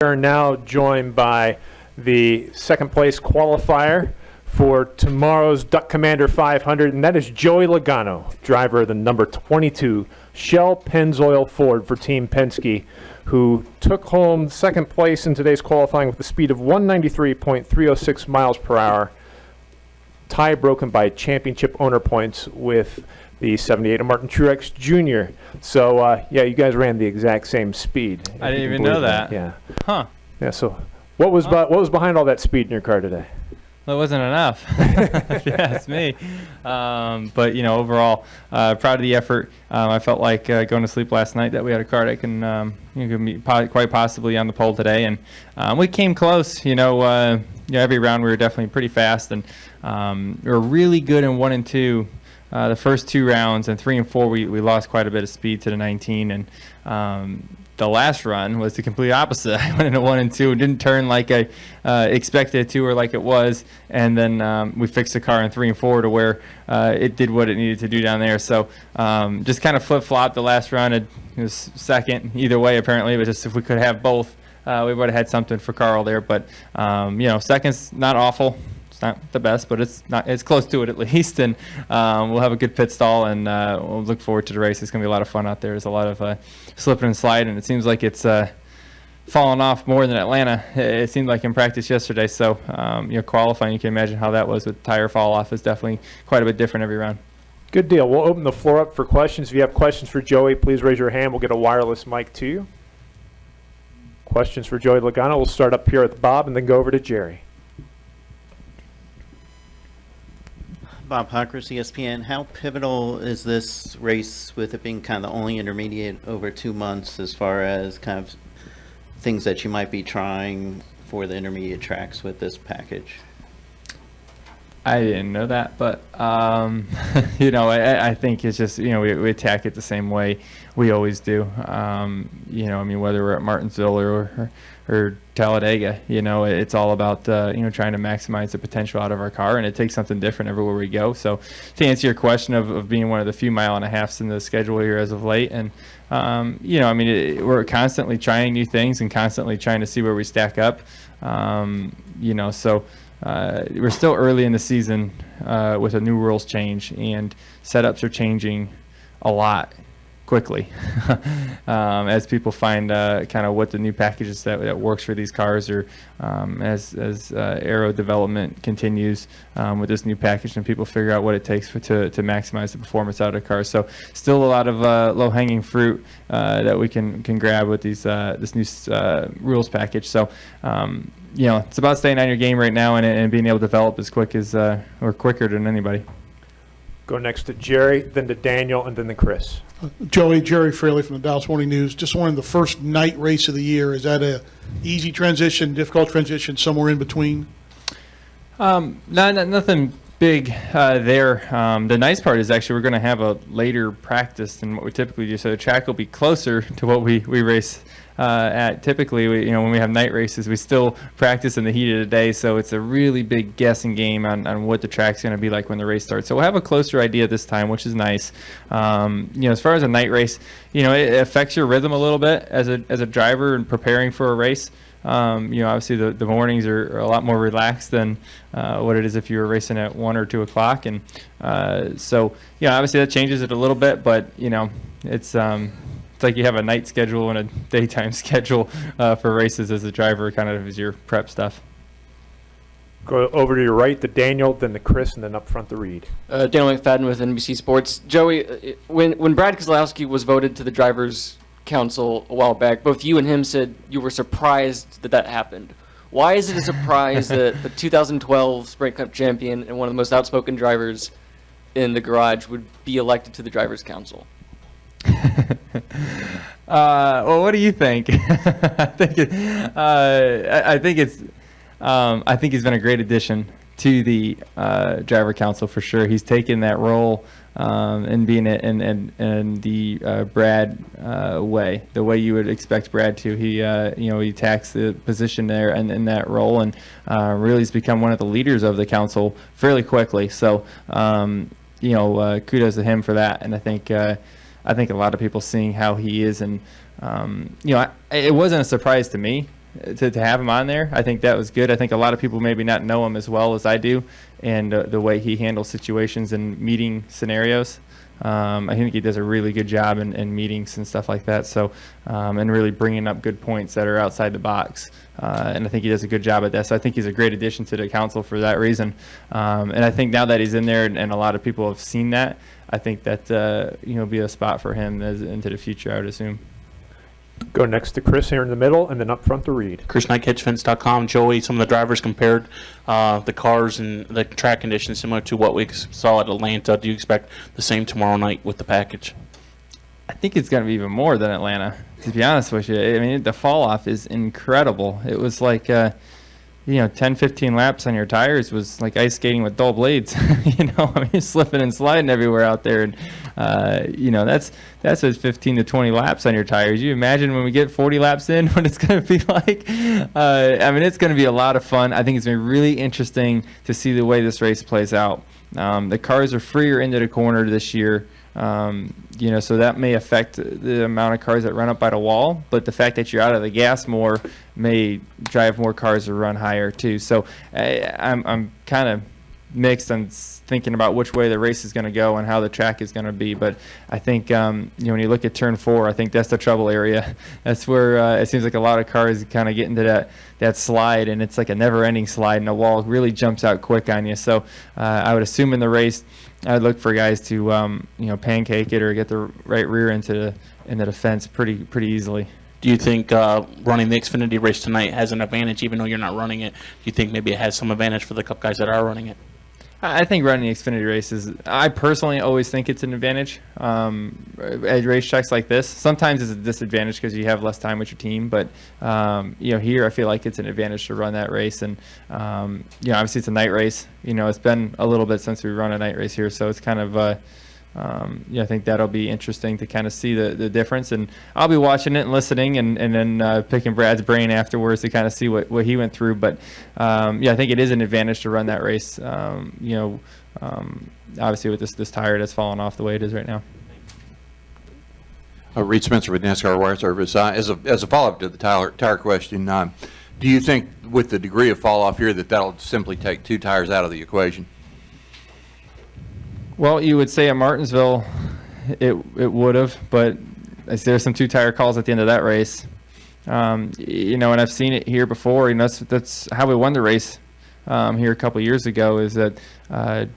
We are now joined by the second place qualifier for tomorrow's Duck Commander 500, and that is Joey Logano, driver of the number 22 Shell Pennzoil Ford for Team Penske, who took home second place in today's qualifying with a speed of 193.306 miles per hour, tie broken by championship owner points with the 78 of Martin Truex Jr. So, yeah, you guys ran the exact same speed. I didn't even know that. Yeah. Huh. Yeah, so what was behind all that speed in your car today? Well, it wasn't enough, if you ask me. But, you know, overall, proud of the effort. I felt like going to sleep last night that we had a car that can be quite possibly on the pole today. And we came close. Every round we were definitely pretty fast. And we were really good in 1 and 2. The first 2 rounds, and 3 and 4 we lost quite a bit of speed to the 19, and the last run was the complete opposite. I went into 1 and 2 and didn't turn like I expected it to or like it was, and then we fixed the car in 3 and 4 to where it did what it needed to do down there. So just kind of flip-flopped the last run. It was second either way apparently, but just if we could have both, we would have had something for Carl there. But second's not awful. It's not the best, but it's close to it at least, and we'll have a good pit stall, and we'll look forward to the race. It's going to be a lot of fun out there. There's a lot of slipping and sliding, and it seems like it's falling off more than Atlanta. It seemed like in practice yesterday, so qualifying, you can imagine how that was with tire fall off. Is definitely quite a bit different every round. Good deal. We'll open the floor up for questions. If you have questions for Joey, please raise your hand. We'll get a wireless mic to you. Questions for Joey Logano. We'll start up here with Bob and then go over to Jerry. Bob Hockers, ESPN. How pivotal is this race with it being kind of the only intermediate over 2 months as far as kind of things that you might be trying for the intermediate tracks with this package? I didn't know that, but I think it's just we attack it the same way we always do. Whether we're at Martinsville or Talladega, it's all about trying to maximize the potential out of our car, and it takes something different everywhere we go. So to answer your question of being one of the few mile and a halves in the schedule here as of late, and we're constantly trying new things and constantly trying to see where we stack up. We're still early in the season with a new rules change, and setups are changing a lot quickly as people find kind of what the new packages that works for these cars, or as aero development continues with this new package, and people figure out what it takes to maximize the performance out of the car. So still a lot of low-hanging fruit that we can grab with this new rules package. So it's about staying on your game right now and being able to develop as quick as or quicker than anybody. Go next to Jerry, then to Daniel, and then to Chris. Jerry Fraley from the Dallas Morning News. Just wanted the first night race of the year. Is that a easy transition, difficult transition, somewhere in between? Nothing big there. The nice part is actually we're going to have a later practice than what we typically do, so the track will be closer to what we race at. Typically, when we have night races, we still practice in the heat of the day, so it's a really big guessing game on what the track's going to be like when the race starts. So we'll have a closer idea this time, which is nice. As far as a night race, it affects your rhythm a little bit as a driver and preparing for a race. Obviously the mornings are a lot more relaxed than what it is if you were racing at 1 or 2 o'clock, and obviously that changes it a little bit, but it's like you have a night schedule and a daytime schedule for races as a driver, kind of as your prep stuff. Go over to your right, to Daniel, then to Chris, and then up front to Reed. Daniel McFadden with NBC Sports. Joey, when Brad Keselowski was voted to the Drivers' Council a while back, both you and him said you were surprised that happened. Why is it a surprise that the 2012 Sprint Cup champion and one of the most outspoken drivers in the garage would be elected to the Drivers' Council? Well, what do you think? I think he's been a great addition to the driver council for sure. He's taken that role and being it in the Brad way, the way you would expect Brad to. He he attacks the position there and in that role, and really has become one of the leaders of the council fairly quickly. So kudos to him for that. And I think a lot of people seeing how he is, and it wasn't a surprise to me. to have him on there. I think that was good. I think a lot of people maybe not know him as well as I do, and the way he handles situations and meeting scenarios. I think he does a really good job in meetings and stuff like that. So, and really bringing up good points that are outside the box. And I think he does a good job at that. So I think he's a great addition to the council for that reason. And I think now that he's in there and a lot of people have seen that, I think that be a spot for him into the future, I would assume. Go next to Chris here in the middle, and then up front to Reed. Chris Knight, catchfence.com. Joey, some of the drivers compared the cars and the track conditions similar to what we saw at Atlanta. Do you expect the same tomorrow night with the package? I think it's going to be even more than Atlanta, to be honest with you. I mean, the fall off is incredible. It was like, 10, 15 laps on your tires was like ice skating with dull blades. I mean, slipping and sliding everywhere out there. And, that's what 15 to 20 laps on your tires. You imagine when we get 40 laps in, what it's going to be like? It's going to be a lot of fun. I think it's going to be really interesting to see the way this race plays out. The cars are freer into the corner this year. So that may affect the amount of cars that run up by the wall, but the fact that you're out of the gas more may drive more cars to run higher too. So I'm kind of mixed on thinking about which way the race is going to go and how the track is going to be. But I think, when you look at turn 4, I think that's the trouble area. That's where it seems like a lot of cars kind of get into that slide, and it's like a never-ending slide, and the wall really jumps out quick on you. So I would assume in the race, I'd look for guys to pancake it or get the right rear into the fence pretty easily. Do you think running the Xfinity race tonight has an advantage, even though you're not running it? Do you think maybe it has some advantage for the Cup guys that are running it? I think running the Xfinity races, I personally always think it's an advantage at racetracks like this. Sometimes it's a disadvantage because you have less time with your team, but here I feel like it's an advantage to run that race. And obviously it's a night race. It's been a little bit since we run a night race here, so it's kind of I think that'll be interesting to kind of see the difference. And I'll be watching it and listening and then picking Brad's brain afterwards to kind of see what he went through. But, I think it is an advantage to run that race, obviously with this tire that's falling off the way it is right now. Reed Spencer with NASCAR Wire Service. As a follow-up to the tire question, do you think with the degree of fall-off here that'll simply take 2 tires out of the equation? Well, you would say at Martinsville it would have, but there's some 2-tire calls at the end of that race. And I've seen it here before. That's how we won the race here a couple years ago, is that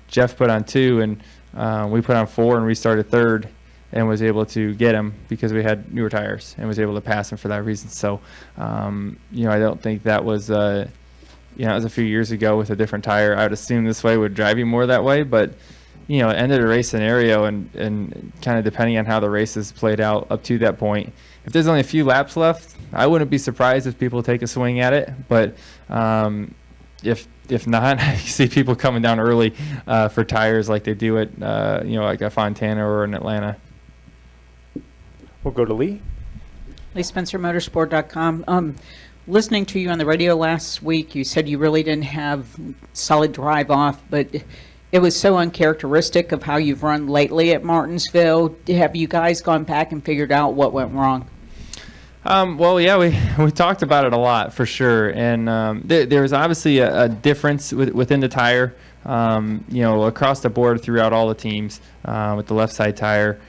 Jeff put on 2 and we put on 4 and restarted 3rd and was able to get him because we had newer tires and was able to pass him for that reason. So, I don't think that was, it was a few years ago with a different tire. I would assume this way would drive you more that way, but end of the race scenario and kind of depending on how the race is played out up to that point. If there's only a few laps left, I wouldn't be surprised if people take a swing at it. But if not, I see people coming down early for tires like they do at like a Fontana or in Atlanta. We'll go to Lee. Lee Spencer, Motorsport.com. Listening to you on the radio last week, you said you really didn't have solid drive off, but it was so uncharacteristic of how you've run lately at Martinsville. Have you guys gone back and figured out what went wrong? Well, yeah, we talked about it a lot for sure, and there was obviously a difference within the tire, across the board throughout all the teams with the left side tire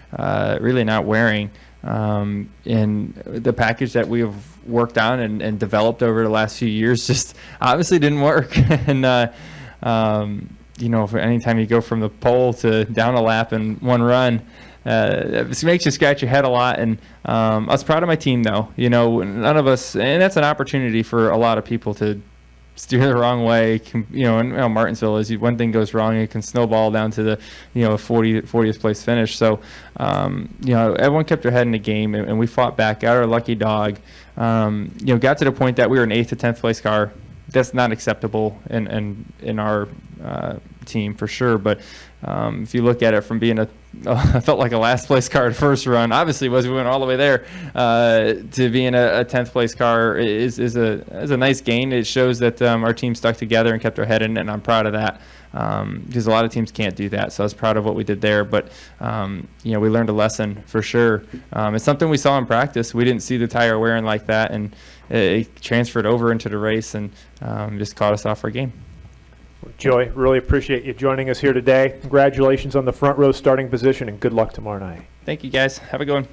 really not wearing. And the package that we have worked on and developed over the last few years just obviously didn't work. And for anytime you go from the pole to down a lap in one run, it makes you scratch your head a lot. And I was proud of my team, though. None of us, and that's an opportunity for a lot of people to steer the wrong way. Martinsville is one thing goes wrong, it can snowball down to the 40th place finish. So everyone kept their head in the game, and we fought back, got our lucky dog. Got to the point that we were an 8th to 10th place car. That's not acceptable in our team for sure. But if you look at it from being I felt like a last place car at first run, obviously we went all the way there, to being a 10th place car is a nice gain. It shows that our team stuck together and kept our head in it, and I'm proud of that. Because a lot of teams can't do that, so I was proud of what we did there. But we learned a lesson for sure. It's something we saw in practice. We didn't see the tire wearing like that, and it transferred over into the race and just caught us off our game. Joey, really appreciate you joining us here today. Congratulations on the front row starting position, and good luck tomorrow night. Thank you, guys. Have a good one.